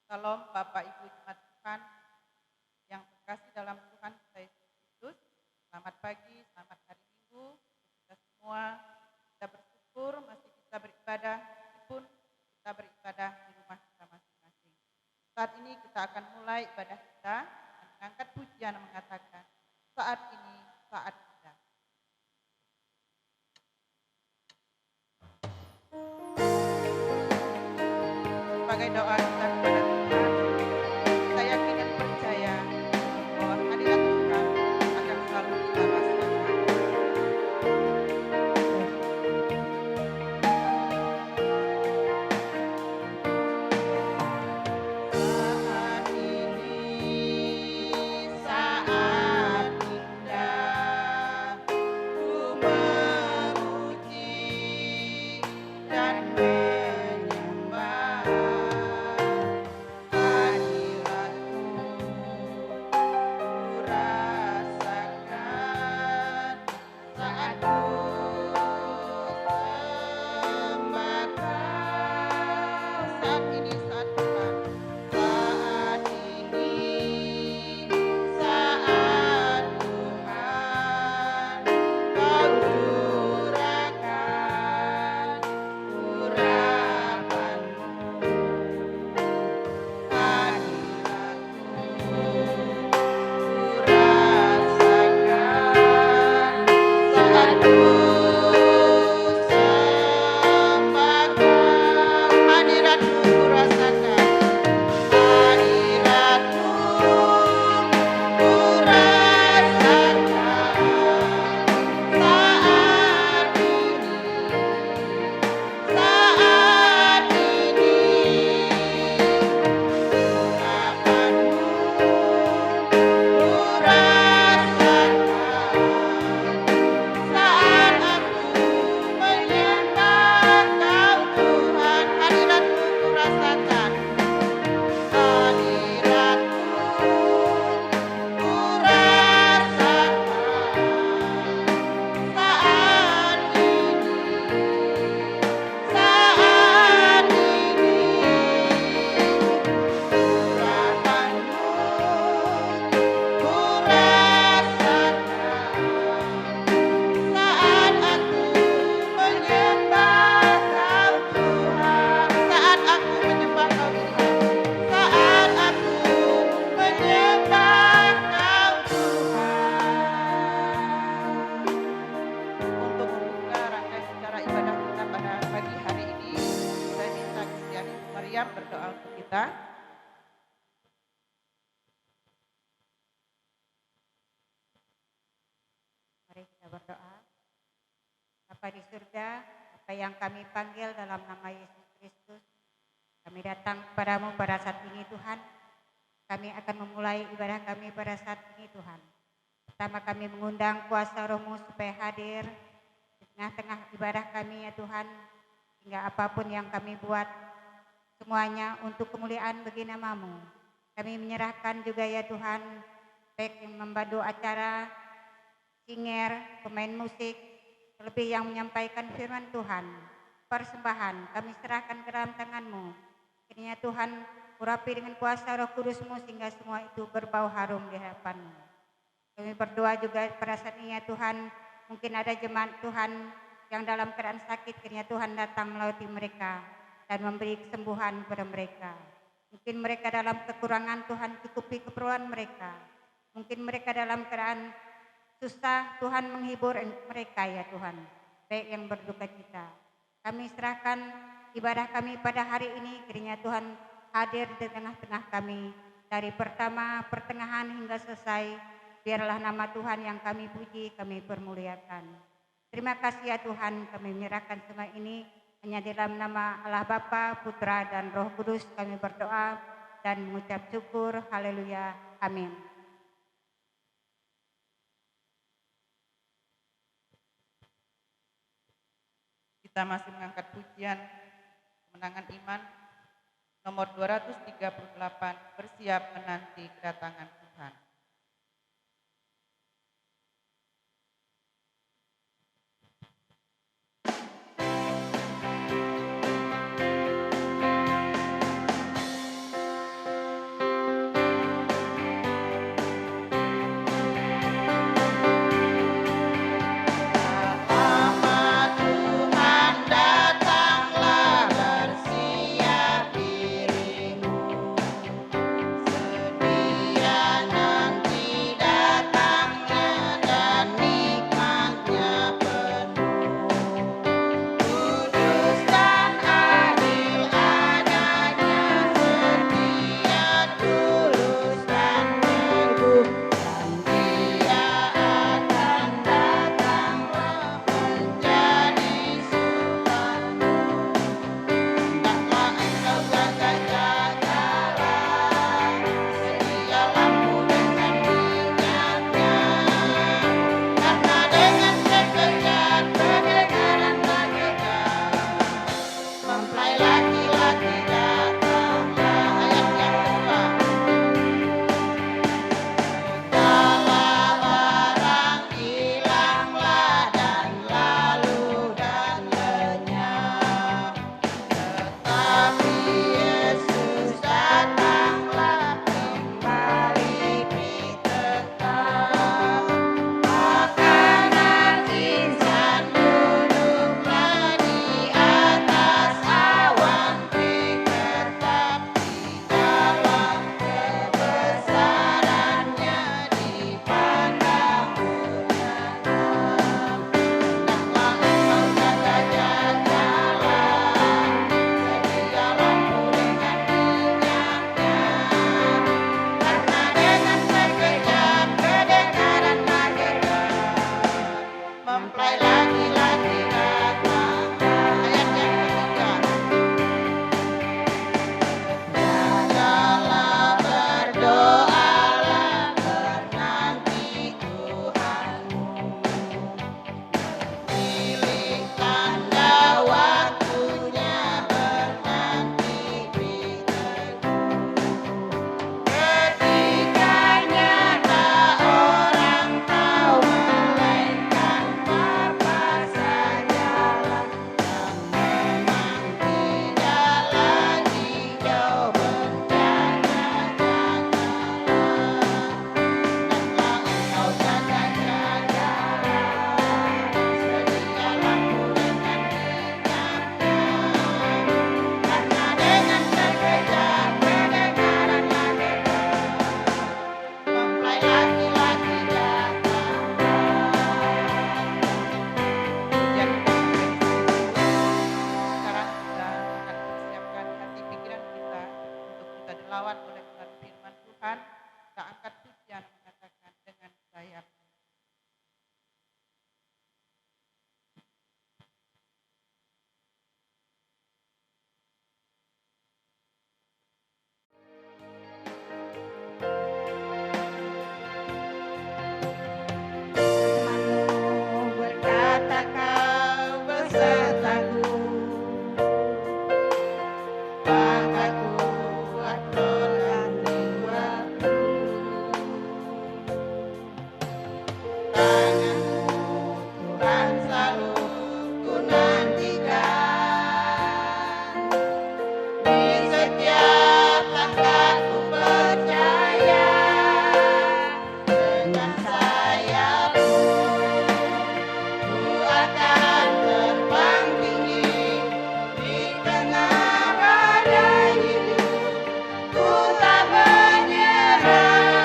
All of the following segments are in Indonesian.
Salam Bapak Ibu Jemaat Tuhan yang terkasih dalam Tuhan kita Yesus Kristus. Selamat pagi, selamat hari Minggu untuk kita semua. Kita bersyukur masih bisa beribadah meskipun kita beribadah di rumah kita masing-masing. Saat ini kita akan mulai ibadah kita dengan mengangkat pujian mengatakan, saat ini saat kita. Sebagai doa kita kepada Tuhan, kita yakin dan percaya bahwa hadirat Tuhan akan selalu kita rasakan. Saat ini saat indah, ku memuji dan menyembah hadirat-Mu. Ku rasakan saat ku sembah Kau. Saat ini saat Tuhan, saat ini saat Tuhan, Kau curahkan urapan-Mu. Hadirat-Mu ku rasakan saat ku sembah Kau. Hadirat-Mu ku rasakan, hadirat-Mu ku rasakan saat ini urapan-Mu ku rasakan saat aku menyembah Kau Tuhan. Hadirat-Mu ku rasakan, hadirat-Mu ku rasakan saat ini urapan-Mu ku rasakan saat aku menyembah Kau Tuhan. Saat aku menyembah Kau Tuhan, saat aku menyembah Kau Tuhan. Untuk membuka rangkaian secara ibadah kita pada pagi hari ini, saya minta Kristiani Mariam berdoa untuk kita. Mari kita berdoa. Bapa di surga, apa yang kami panggil dalam nama Yesus Kristus, kami datang kepadamu pada saat ini Tuhan. Kami akan memulai ibadah kami pada saat ini Tuhan. Pertama kami mengundang kuasa Roh-Mu supaya hadir di tengah-tengah ibadah kami ya Tuhan. Hingga apapun yang kami buat, semuanya untuk kemuliaan bagi nama-Mu. Kami menyerahkan juga ya Tuhan, baik yang membantu acara, singer, pemain musik, terlebih yang menyampaikan firman Tuhan, persembahan kami serahkan ke dalam tangan-Mu. Kiranya Tuhan urapi dengan kuasa Roh Kudus-Mu sehingga semua itu berbau harum di hadapan-Mu. Kami berdoa juga pada saat ini ya Tuhan, mungkin ada jemaat Tuhan yang dalam keadaan sakit, kiranya Tuhan datang melawati mereka dan memberi kesembuhan kepada mereka. Mungkin mereka dalam kekurangan, Tuhan cukupi keperluan mereka. Mungkin mereka dalam keadaan susah, Tuhan menghibur mereka ya Tuhan, baik yang berduka cita. Kami serahkan ibadah kami pada hari ini, kiranya Tuhan hadir di tengah-tengah kami. Dari pertama, pertengahan hingga selesai, biarlah nama Tuhan yang kami puji, kami permuliakan. Terima kasih ya Tuhan, kami menyerahkan semua ini hanya di dalam nama Allah Bapa, Putra, dan Roh Kudus kami berdoa dan mengucap syukur. Haleluya. Amin. Kita masih mengangkat pujian kemenangan iman nomor 238, bersiap menanti kedatangan Tuhan. selawat boleh melalui firman Tuhan. Kita angkat pujian mengatakan dengan sayap. Berkata kau besertaku, maka kuat roda jiwaku. Tanganmu Tuhan selalu ku nantikan, di setiap langkahku percaya, dengan sayapmu ku akan terbang tinggi di tengah badai hidup. Ku tak menyerah,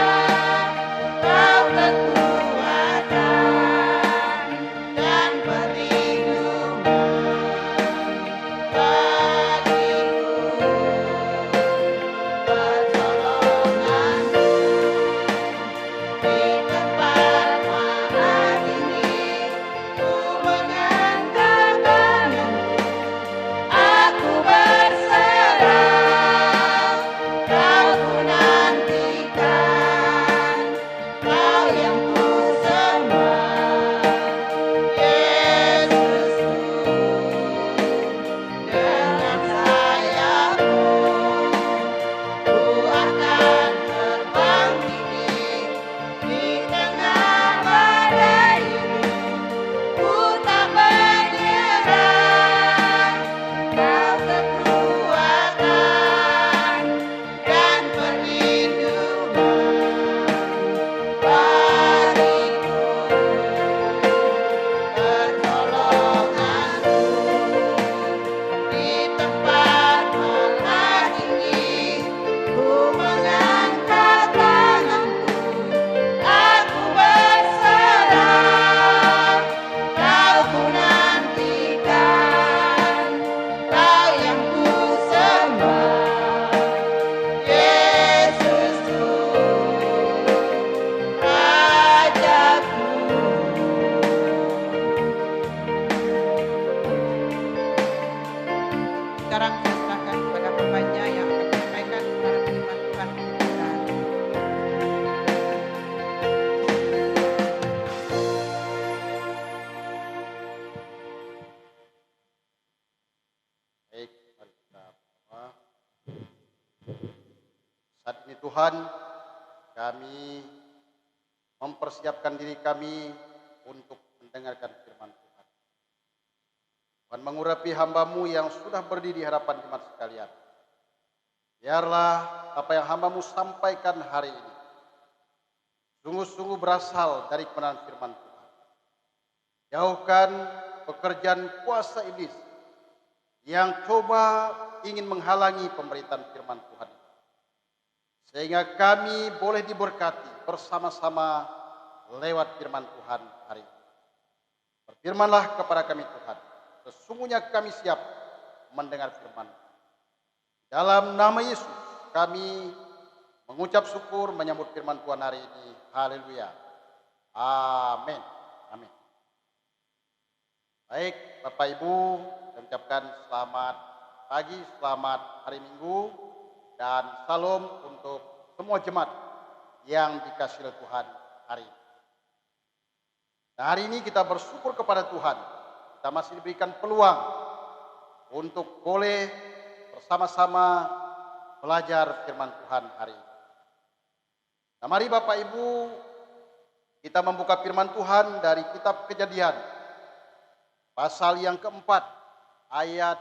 kau kekuatan dan perlindungan bagiku, pertolonganku di tempat mahal ini. Ku mengangkat tanganku, aku berserah, kau ku nantikan, kau yang ku sembah, Yesusku. Dengan sayapmu ku akan terbang tinggi di tengah badai hidup. Ku tak menyerah, kau kekuatan dan perlindungan bagiku, pertolonganku di tempat malam ini. Ku mengangkat tanganku, aku berserah, kau ku nantikan, kau yang ku sembah, Yesusku, Rajaku. Sekarang saya serahkan kepada hambanya yang akan menyampaikan kepada firman Tuhan kita. Baik, mari kita berdoa. Saat ini Tuhan, kami mempersiapkan diri kami untuk mendengarkan firman Tuhan. Tuhan mengurapi hamba-Mu yang sudah berdiri di hadapan jemaat sekalian. Biarlah apa yang hamba-Mu sampaikan hari ini sungguh-sungguh berasal dari kebenaran firman Tuhan. Jauhkan pekerjaan kuasa iblis yang coba ingin menghalangi pemberitaan firman Tuhan, sehingga kami boleh diberkati bersama-sama lewat firman Tuhan hari ini. Berfirmanlah kepada kami Tuhan, sesungguhnya kami siap mendengar firman. Dalam nama Yesus kami mengucap syukur menyambut firman Tuhan hari ini. Haleluya. Amin. Amin. Baik, Bapak Ibu, saya ucapkan selamat pagi, selamat hari Minggu, dan salam untuk semua jemaat yang dikasihi oleh Tuhan hari ini. Nah, hari ini kita bersyukur kepada Tuhan. Kita masih diberikan peluang untuk boleh bersama-sama belajar firman Tuhan hari ini. Nah, mari Bapak Ibu, kita membuka firman Tuhan dari kitab Kejadian, pasal yang keempat, ayat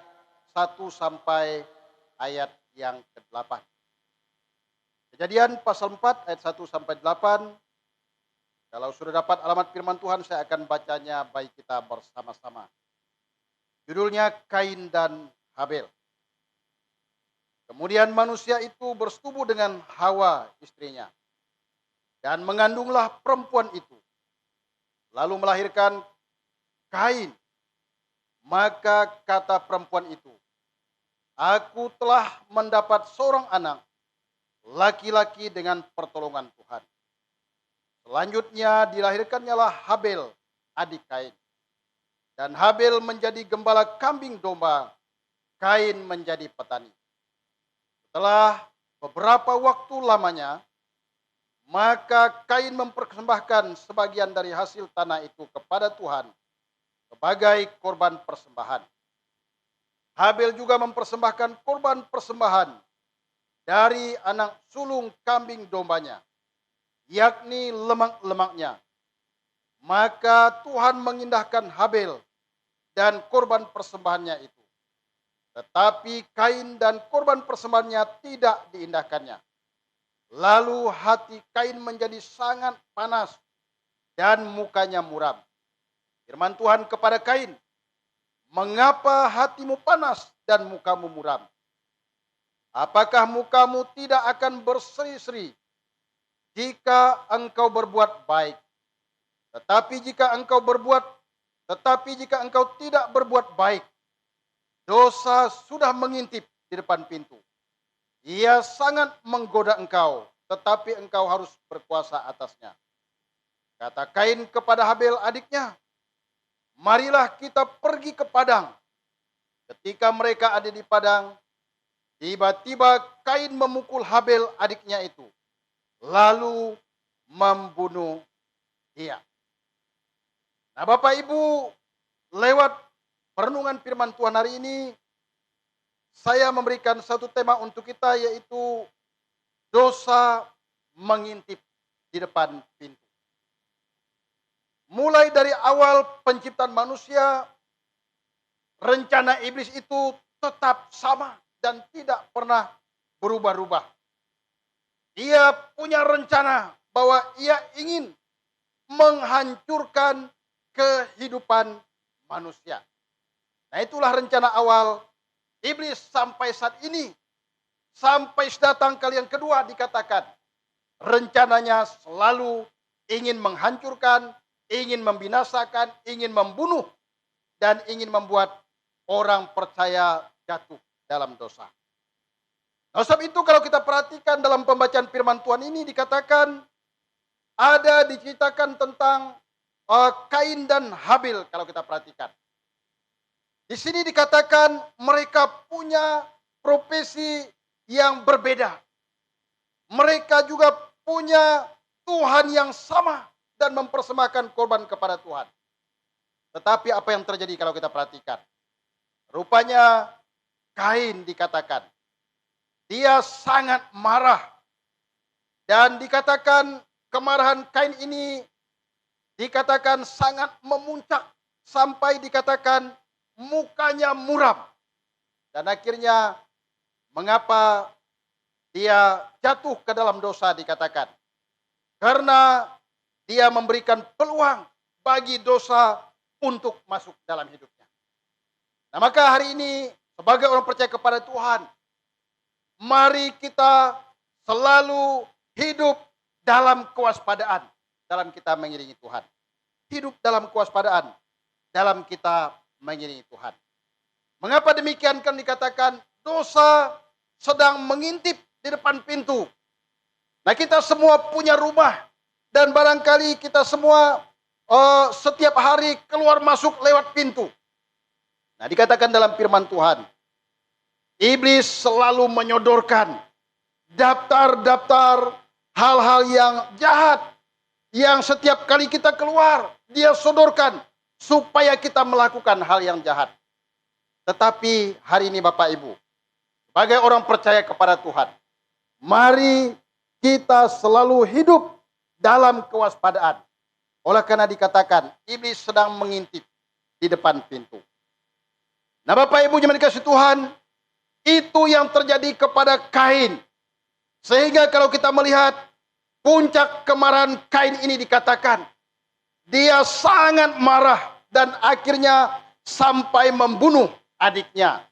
1 sampai ayat yang ke-8. Kejadian pasal 4 ayat 1 sampai 8. Kalau sudah dapat alamat firman Tuhan, saya akan bacanya bagi kita bersama-sama. Judulnya Kain dan Habel. Kemudian manusia itu bersetubuh dengan Hawa istrinya, dan mengandunglah perempuan itu, lalu melahirkan Kain. Maka kata perempuan itu, aku telah mendapat seorang anak laki-laki dengan pertolongan Tuhan. Selanjutnya dilahirkannya lah Habel, adik Kain. Dan Habel menjadi gembala kambing domba, Kain menjadi petani. Setelah beberapa waktu lamanya, maka Kain mempersembahkan sebagian dari hasil tanah itu kepada Tuhan sebagai korban persembahan. Habel juga mempersembahkan korban persembahan dari anak sulung kambing dombanya, yakni lemak-lemaknya. Maka Tuhan mengindahkan Habel dan korban persembahannya itu. Tetapi Kain dan korban persembahannya tidak diindahkannya. Lalu hati Kain menjadi sangat panas dan mukanya muram. Firman Tuhan kepada Kain, "Mengapa hatimu panas dan mukamu muram? Apakah mukamu tidak akan berseri-seri jika engkau berbuat baik? Tetapi jika engkau tidak berbuat baik, dosa sudah mengintip di depan pintu. Ia sangat menggoda engkau, tetapi engkau harus berkuasa atasnya." Kata Kain kepada Habel adiknya, "Marilah kita pergi ke padang." Ketika mereka ada di padang, tiba-tiba Kain memukul Habel adiknya itu, lalu membunuh dia. Nah, Bapak Ibu, lewat perenungan firman Tuhan hari ini, saya memberikan satu tema untuk kita, yaitu dosa mengintip di depan pintu. Mulai dari awal penciptaan manusia, rencana iblis itu tetap sama dan tidak pernah berubah-ubah. Ia punya rencana bahwa ia ingin menghancurkan kehidupan manusia. Nah, itulah rencana awal iblis sampai saat ini. Sampai datang kali yang kedua dikatakan, rencananya selalu ingin menghancurkan, ingin membinasakan, ingin membunuh, dan ingin membuat orang percaya jatuh dalam dosa. Nah, sebab itu kalau kita perhatikan dalam pembacaan firman Tuhan ini dikatakan, ada diceritakan tentang Kain dan Habel kalau kita perhatikan. Di sini dikatakan mereka punya profesi yang berbeda. Mereka juga punya Tuhan yang sama dan mempersembahkan korban kepada Tuhan. Tetapi apa yang terjadi kalau kita perhatikan? Rupanya Kain dikatakan, dia sangat marah. Dan dikatakan kemarahan Kain ini dikatakan sangat memuncak sampai dikatakan mukanya muram. Dan akhirnya mengapa dia jatuh ke dalam dosa dikatakan? Karena dia memberikan peluang bagi dosa untuk masuk dalam hidupnya. Nah, maka hari ini sebagai orang percaya kepada Tuhan, mari kita selalu hidup dalam kewaspadaan dalam kita mengiringi Tuhan. Hidup dalam kewaspadaan dalam kita mengiringi Tuhan. Mengapa demikian? Kan dikatakan dosa sedang mengintip di depan pintu. Nah, kita semua punya rumah dan barangkali kita semua setiap hari keluar masuk lewat pintu. Nah, dikatakan dalam firman Tuhan, iblis selalu menyodorkan daftar-daftar hal-hal yang jahat yang setiap kali kita keluar dia sodorkan supaya kita melakukan hal yang jahat. Tetapi hari ini Bapak Ibu, sebagai orang percaya kepada Tuhan, mari kita selalu hidup dalam kewaspadaan. Oleh karena dikatakan iblis sedang mengintip di depan pintu. Nah, Bapak Ibu yang dikasihi Tuhan, itu yang terjadi kepada Kain. Sehingga kalau kita melihat puncak kemarahan Kain ini dikatakan, dia sangat marah dan akhirnya sampai membunuh adiknya.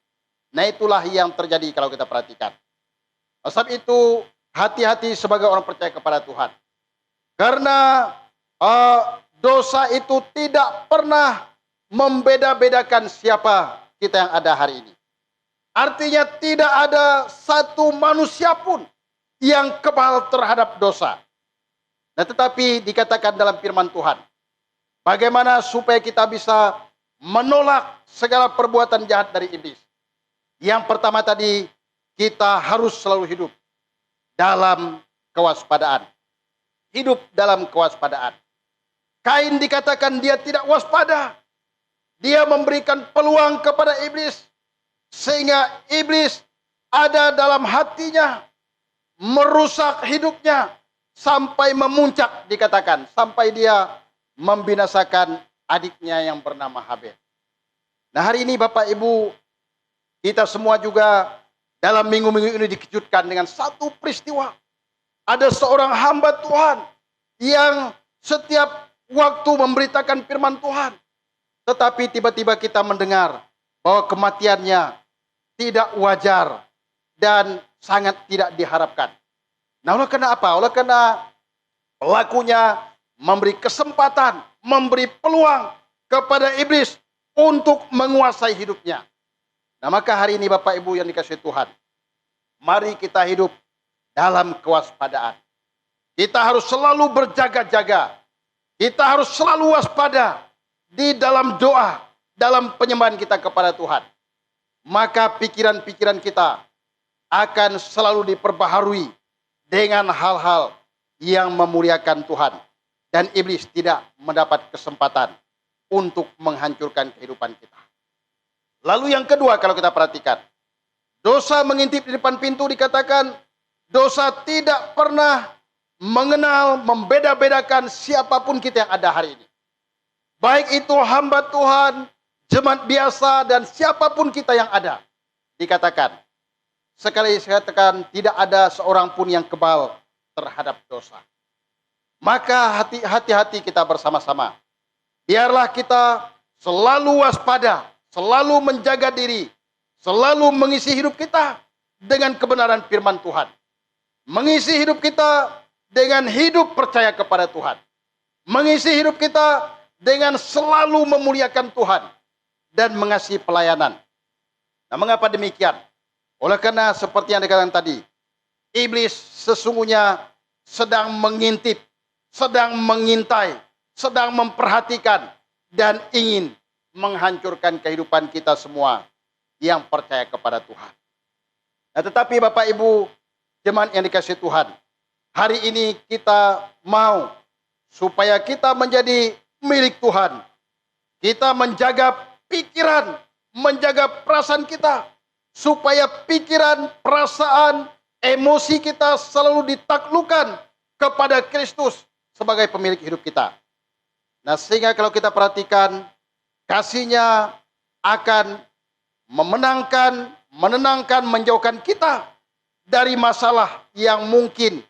Nah, itulah yang terjadi kalau kita perhatikan. Sebab itu hati-hati sebagai orang percaya kepada Tuhan. Karena dosa itu tidak pernah membeda-bedakan siapa kita yang ada hari ini. Artinya tidak ada satu manusia pun yang kebal terhadap dosa. Nah, tetapi dikatakan dalam firman Tuhan, bagaimana supaya kita bisa menolak segala perbuatan jahat dari iblis. Yang pertama tadi, kita harus selalu hidup dalam kewaspadaan. Hidup dalam kewaspadaan. Kain dikatakan dia tidak waspada. Dia memberikan peluang kepada iblis. Sehingga iblis ada dalam hatinya, merusak hidupnya, sampai memuncak dikatakan, sampai dia membinasakan adiknya yang bernama Habel. Nah, hari ini Bapak Ibu, kita semua juga dalam minggu-minggu ini dikejutkan dengan satu peristiwa. Ada seorang hamba Tuhan yang setiap waktu memberitakan firman Tuhan. Tetapi tiba-tiba kita mendengar bahwa kematiannya tidak wajar dan sangat tidak diharapkan. Nah, oleh karena apa? Oleh karena pelakunya memberi kesempatan, memberi peluang kepada iblis untuk menguasai hidupnya. Nah, maka hari ini Bapak Ibu yang dikasihi Tuhan, mari kita hidup dalam kewaspadaan. Kita harus selalu berjaga-jaga. Kita harus selalu waspada di dalam doa, dalam penyembahan kita kepada Tuhan. Maka pikiran-pikiran kita akan selalu diperbaharui dengan hal-hal yang memuliakan Tuhan. Dan iblis tidak mendapat kesempatan untuk menghancurkan kehidupan kita. Lalu yang kedua, kalau kita perhatikan, dosa mengintip di depan pintu dikatakan, dosa tidak pernah mengenal, membeda-bedakan siapapun kita yang ada hari ini. Baik itu hamba Tuhan, jemaat biasa, dan siapapun kita yang ada. Dikatakan, sekali saya katakan, tidak ada seorang pun yang kebal terhadap dosa. Maka hati-hati kita bersama-sama. Biarlah kita selalu waspada, selalu menjaga diri, selalu mengisi hidup kita dengan kebenaran firman Tuhan. Mengisi hidup kita dengan hidup percaya kepada Tuhan. Mengisi hidup kita dengan selalu memuliakan Tuhan dan mengasihi pelayanan. Nah, mengapa demikian? Oleh karena seperti yang dikatakan tadi, iblis sesungguhnya sedang mengintip, sedang mengintai, sedang memperhatikan, dan ingin menghancurkan kehidupan kita semua yang percaya kepada Tuhan. Nah, tetapi Bapak Ibu, jemaat yang dikasihi Tuhan, hari ini kita mau supaya kita menjadi milik Tuhan. Kita menjaga pikiran, menjaga perasaan kita, supaya pikiran, perasaan, emosi kita selalu ditaklukkan kepada Kristus sebagai pemilik hidup kita. Nah, sehingga kalau kita perhatikan, kasih-Nya akan menenangkan, menjauhkan kita dari masalah yang mungkin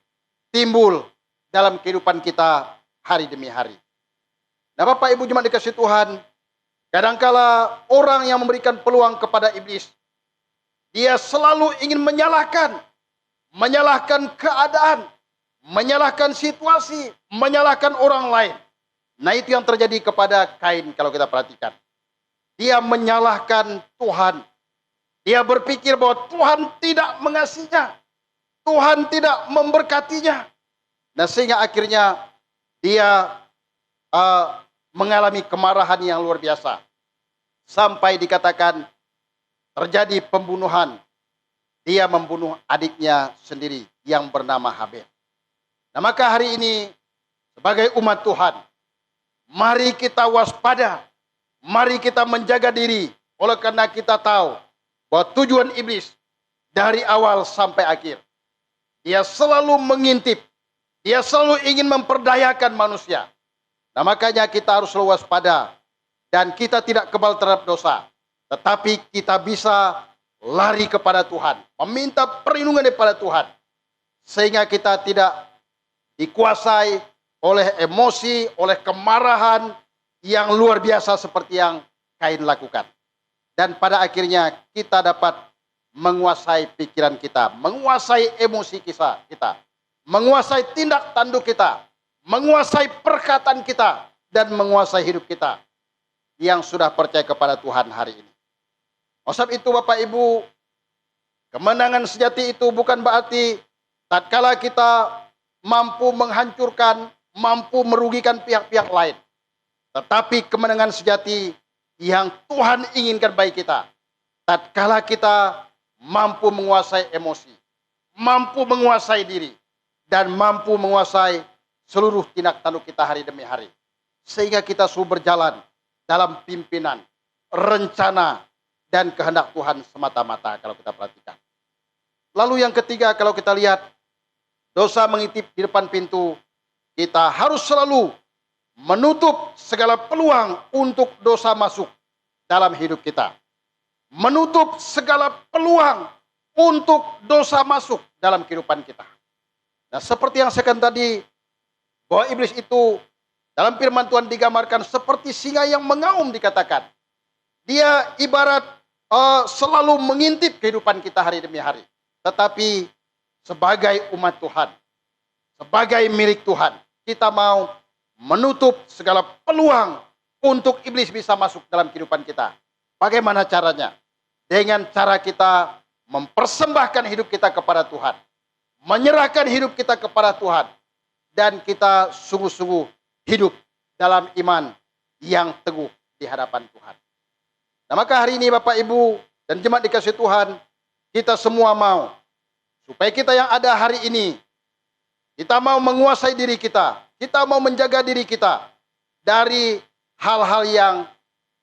timbul dalam kehidupan kita hari demi hari. Nah, Bapak Ibu jemaat dikasihi Tuhan, kadangkala orang yang memberikan peluang kepada iblis, dia selalu ingin menyalahkan keadaan, menyalahkan situasi, menyalahkan orang lain. Nah, itu yang terjadi kepada Kain kalau kita perhatikan. Dia menyalahkan Tuhan. Dia berpikir bahwa Tuhan tidak mengasihinya. Tuhan tidak memberkatinya. Nah, sehingga akhirnya dia mengalami kemarahan yang luar biasa. Sampai dikatakan terjadi pembunuhan. Dia membunuh adiknya sendiri yang bernama Habel. Nah, maka hari ini sebagai umat Tuhan, mari kita waspada. Mari kita menjaga diri. Oleh karena kita tahu bahwa tujuan iblis dari awal sampai akhir, dia selalu mengintip. Dia selalu ingin memperdayakan manusia. Nah, makanya kita harus selalu waspada. Dan kita tidak kebal terhadap dosa. Tetapi kita bisa lari kepada Tuhan. Meminta perlindungan daripada Tuhan. Sehingga kita tidak dikuasai oleh emosi, oleh kemarahan yang luar biasa seperti yang Kain lakukan. Dan pada akhirnya kita dapat menguasai pikiran kita, menguasai emosi kita, menguasai tindak tanduk kita, menguasai perkataan kita, dan menguasai hidup kita yang sudah percaya kepada Tuhan hari ini. Oleh sebab itu Bapak Ibu, kemenangan sejati itu bukan berarti tatkala kita mampu menghancurkan, mampu merugikan pihak-pihak lain. Tetapi kemenangan sejati yang Tuhan inginkan bagi kita, tatkala kita mampu menguasai emosi, mampu menguasai diri, dan mampu menguasai seluruh tindak tanduk kita hari demi hari. Sehingga kita selalu berjalan dalam pimpinan, rencana, dan kehendak Tuhan semata-mata kalau kita perhatikan. Lalu yang ketiga, kalau kita lihat, dosa mengintip di depan pintu, kita harus selalu menutup segala peluang untuk dosa masuk dalam hidup kita. Menutup segala peluang untuk dosa masuk dalam kehidupan kita. Nah, seperti yang saya katakan tadi, bahwa iblis itu dalam firman Tuhan digambarkan seperti singa yang mengaum dikatakan. Dia ibarat selalu mengintip kehidupan kita hari demi hari. Tetapi sebagai umat Tuhan, sebagai milik Tuhan, kita mau menutup segala peluang untuk iblis bisa masuk dalam kehidupan kita. Bagaimana caranya? Dengan cara kita mempersembahkan hidup kita kepada Tuhan, menyerahkan hidup kita kepada Tuhan, dan kita sungguh-sungguh hidup dalam iman yang teguh di hadapan Tuhan. Nah, maka hari ini Bapak Ibu dan jemaat dikasih Tuhan, kita semua mau supaya kita yang ada hari ini, kita mau menguasai diri kita mau menjaga diri kita dari hal-hal yang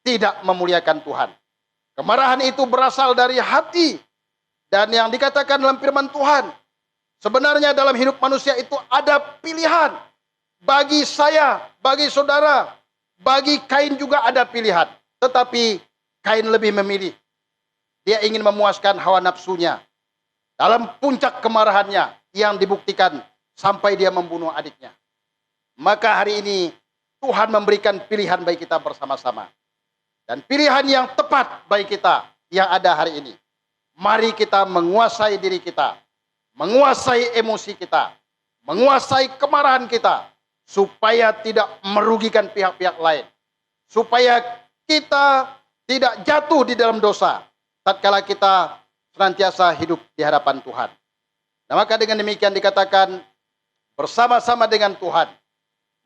tidak memuliakan Tuhan. Kemarahan itu berasal dari hati, dan yang dikatakan dalam firman Tuhan, sebenarnya dalam hidup manusia itu ada pilihan. Bagi saya, bagi saudara, bagi Kain juga ada pilihan. Tetapi Kain lebih memilih. Dia ingin memuaskan hawa nafsunya. Dalam puncak kemarahannya yang dibuktikan sampai dia membunuh adiknya. Maka hari ini Tuhan memberikan pilihan bagi kita bersama-sama. Dan pilihan yang tepat bagi kita yang ada hari ini. Mari kita menguasai diri kita. Menguasai emosi kita. Menguasai kemarahan kita. Supaya tidak merugikan pihak-pihak lain. Supaya kita tidak jatuh di dalam dosa tatkala kita senantiasa hidup di hadapan Tuhan. Nah, maka dengan demikian dikatakan bersama-sama dengan Tuhan,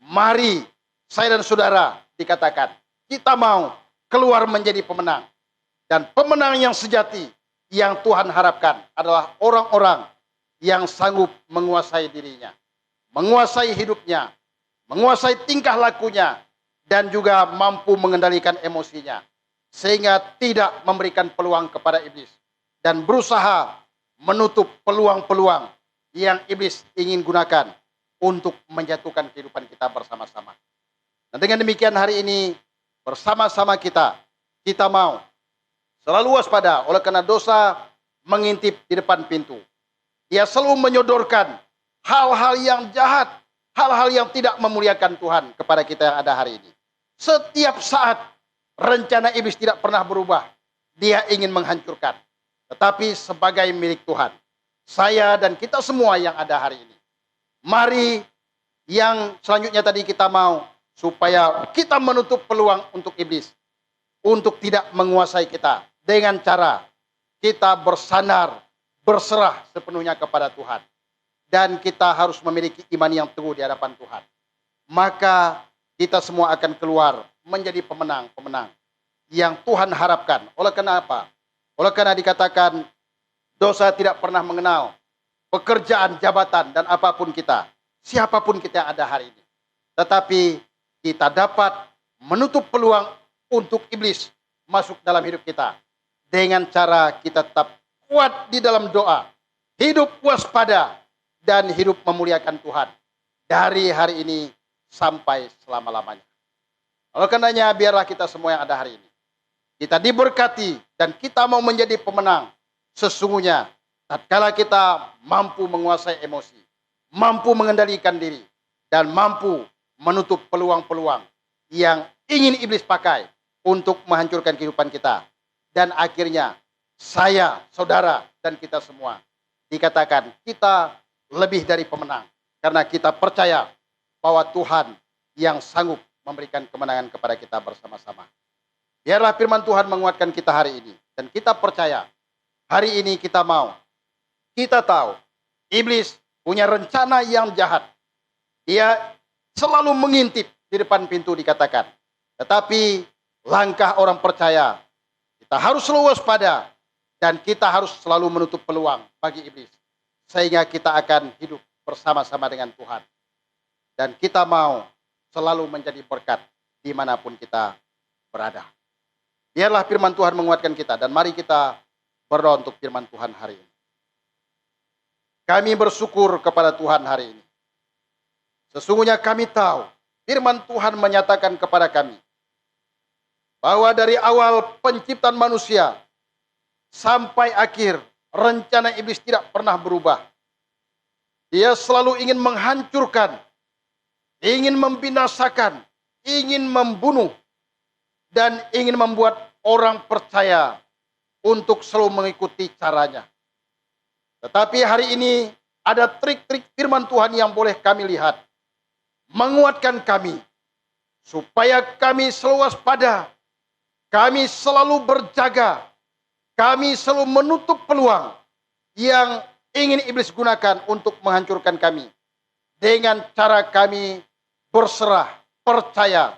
mari saya dan saudara dikatakan kita mau keluar menjadi pemenang. Dan pemenang yang sejati yang Tuhan harapkan adalah orang-orang yang sanggup menguasai dirinya, menguasai hidupnya, menguasai tingkah lakunya, dan juga mampu mengendalikan emosinya. Sehingga tidak memberikan peluang kepada iblis. Dan berusaha menutup peluang-peluang yang iblis ingin gunakan untuk menjatuhkan kehidupan kita bersama-sama. Nah, dengan demikian hari ini bersama-sama kita mau selalu waspada oleh karena dosa mengintip di depan pintu. Dia selalu menyodorkan hal-hal yang jahat, hal-hal yang tidak memuliakan Tuhan kepada kita yang ada hari ini. Setiap saat rencana iblis tidak pernah berubah. Dia ingin menghancurkan. Tetapi sebagai milik Tuhan, saya dan kita semua yang ada hari ini, mari yang selanjutnya tadi kita mau supaya kita menutup peluang untuk iblis untuk tidak menguasai kita dengan cara kita bersandar, berserah sepenuhnya kepada Tuhan, dan kita harus memiliki iman yang teguh di hadapan Tuhan. Maka kita semua akan keluar menjadi pemenang-pemenang yang Tuhan harapkan. Oleh karena apa? Oleh karena dikatakan dosa tidak pernah mengenal pekerjaan, jabatan, dan apapun kita. Siapapun kita yang ada hari ini. Tetapi kita dapat menutup peluang untuk iblis masuk dalam hidup kita. Dengan cara kita tetap kuat di dalam doa. Hidup waspada dan hidup memuliakan Tuhan. Dari hari ini sampai selama-lamanya. Oleh karenanya biarlah kita semua yang ada hari ini, kita diberkati dan kita mau menjadi pemenang. Sesungguhnya tatkala kita mampu menguasai emosi, mampu mengendalikan diri, dan mampu menutup peluang-peluang yang ingin iblis pakai untuk menghancurkan kehidupan kita. Dan akhirnya saya, saudara, dan kita semua dikatakan kita lebih dari pemenang. Karena kita percaya bahwa Tuhan yang sanggup memberikan kemenangan kepada kita bersama-sama. Biarlah firman Tuhan menguatkan kita hari ini. Dan kita percaya, hari ini kita mau, kita tahu, iblis punya rencana yang jahat. Dia selalu mengintip di depan pintu dikatakan. Tetapi langkah orang percaya, kita harus selalu waspada dan kita harus selalu menutup peluang bagi iblis. Sehingga kita akan hidup bersama-sama dengan Tuhan. Dan kita mau selalu menjadi berkat dimanapun kita berada. Biarlah firman Tuhan menguatkan kita dan mari kita berdoa untuk firman Tuhan hari ini. Kami bersyukur kepada Tuhan hari ini. Sesungguhnya kami tahu firman Tuhan menyatakan kepada kami bahwa dari awal penciptaan manusia sampai akhir rencana iblis tidak pernah berubah. Dia selalu ingin menghancurkan, ingin membinasakan, ingin membunuh, dan ingin membuat orang percaya untuk selalu mengikuti caranya. Tetapi hari ini ada trik-trik firman Tuhan yang boleh kami lihat. Menguatkan kami. Supaya kami selalu waspada. Kami selalu berjaga. Kami selalu menutup peluang yang ingin iblis gunakan untuk menghancurkan kami. Dengan cara kami berserah, percaya,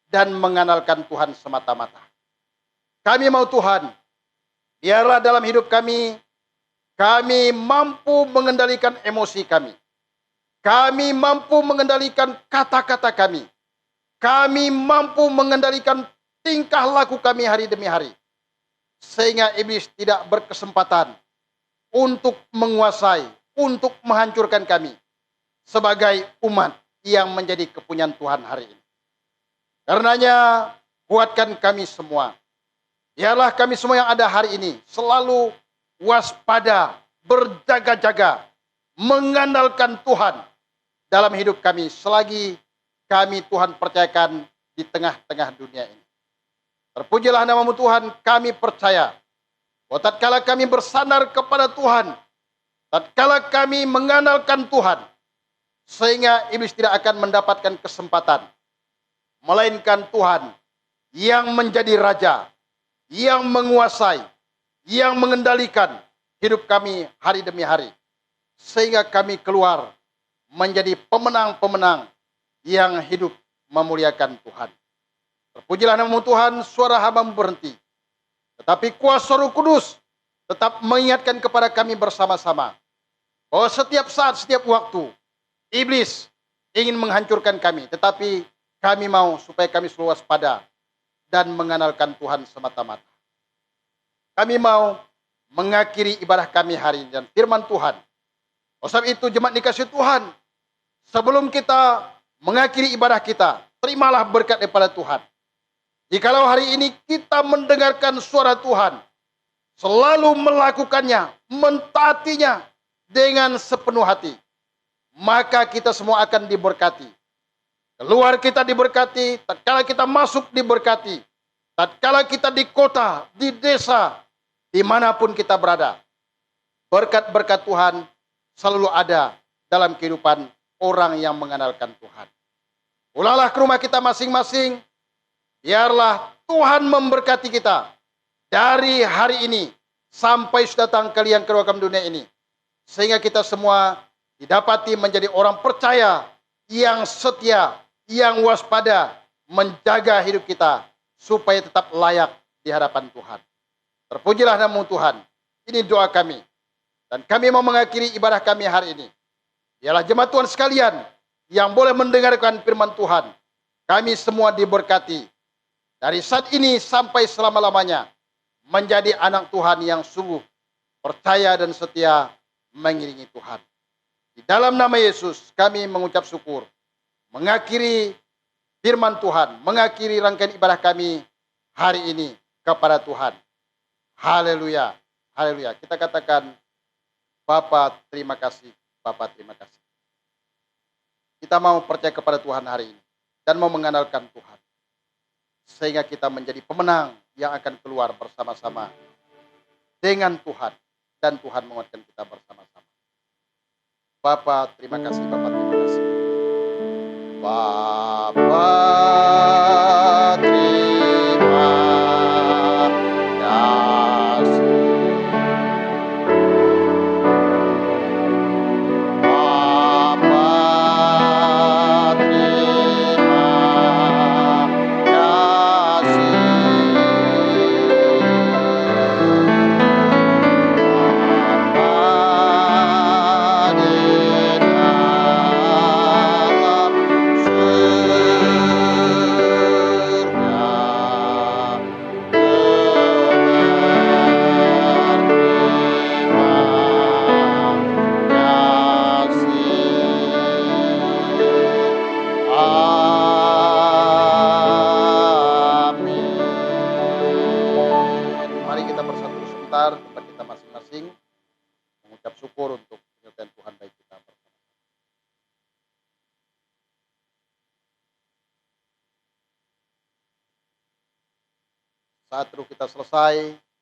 dan mengandalkan Tuhan semata-mata. Kami mau Tuhan, biarlah dalam hidup kami mampu mengendalikan emosi kami. Kami mampu mengendalikan kata-kata kami. Kami mampu mengendalikan tingkah laku kami hari demi hari. Sehingga iblis tidak berkesempatan untuk menguasai, untuk menghancurkan kami. Sebagai umat yang menjadi kepunyaan Tuhan hari ini. Karenanya, kuatkan kami semua. Biarlah kami semua yang ada hari ini selalu waspada, berjaga-jaga, mengandalkan Tuhan dalam hidup kami selagi kami Tuhan percayakan di tengah-tengah dunia ini. Terpujilah nama-Mu Tuhan, kami percaya bahwa tatkala kami bersandar kepada Tuhan, tatkala kami mengandalkan Tuhan, sehingga iblis tidak akan mendapatkan kesempatan, melainkan Tuhan yang menjadi raja, yang menguasai, yang mengendalikan hidup kami hari demi hari. Sehingga kami keluar menjadi pemenang-pemenang yang hidup memuliakan Tuhan. Terpujilah nama-Mu Tuhan, suara hamba-Mu berhenti. Tetapi kuasa Roh Kudus tetap mengingatkan kepada kami bersama-sama bahwa setiap saat, setiap waktu, iblis ingin menghancurkan kami. Tetapi kami mau supaya kami selalu waspada dan mengandalkan Tuhan semata-mata. Kami mau mengakhiri ibadah kami hari ini dan firman Tuhan. Oleh sebab itu jemaat dikasihi Tuhan, sebelum kita mengakhiri ibadah kita, terimalah berkat daripada Tuhan. Jikalau hari ini kita mendengarkan suara Tuhan, selalu melakukannya, mentaatinya dengan sepenuh hati, maka kita semua akan diberkati. Keluar kita diberkati, tatkala kita masuk diberkati, tatkala kita di kota, di desa, dimanapun kita berada. Berkat-berkat Tuhan selalu ada dalam kehidupan orang yang mengandalkan Tuhan. Pulanglah ke rumah kita masing-masing. Biarlah Tuhan memberkati kita dari hari ini sampai sudah datang kali yang kedua ke dunia ini. Sehingga kita semua didapati menjadi orang percaya yang setia, yang waspada, menjaga hidup kita supaya tetap layak di hadapan Tuhan. Terpujilah nama Tuhan. Ini doa kami. Dan kami mau mengakhiri ibadah kami hari ini. Biarlah jemaat Tuhan sekalian yang boleh mendengarkan firman Tuhan. Kami semua diberkati. Dari saat ini sampai selama-lamanya. Menjadi anak Tuhan yang sungguh percaya dan setia mengiringi Tuhan. Di dalam nama Yesus kami mengucap syukur. Mengakhiri firman Tuhan. Mengakhiri rangkaian ibadah kami hari ini kepada Tuhan. Haleluya. Haleluya. Kita katakan, Bapa terima kasih. Bapa terima kasih. Kita mau percaya kepada Tuhan hari ini. Dan mau mengandalkan Tuhan. Sehingga kita menjadi pemenang yang akan keluar bersama-sama dengan Tuhan. Dan Tuhan menguatkan kita bersama-sama. Bapa terima kasih. Bapa terima kasih. Bapa terima kasih. mengucap syukur untuk penyertaan Tuhan bagi kita bersama. Saat itu kita selesai,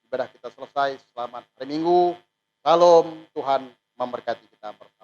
ibadah kita selesai. Selamat hari Minggu. Salam, Tuhan memberkati kita bersama.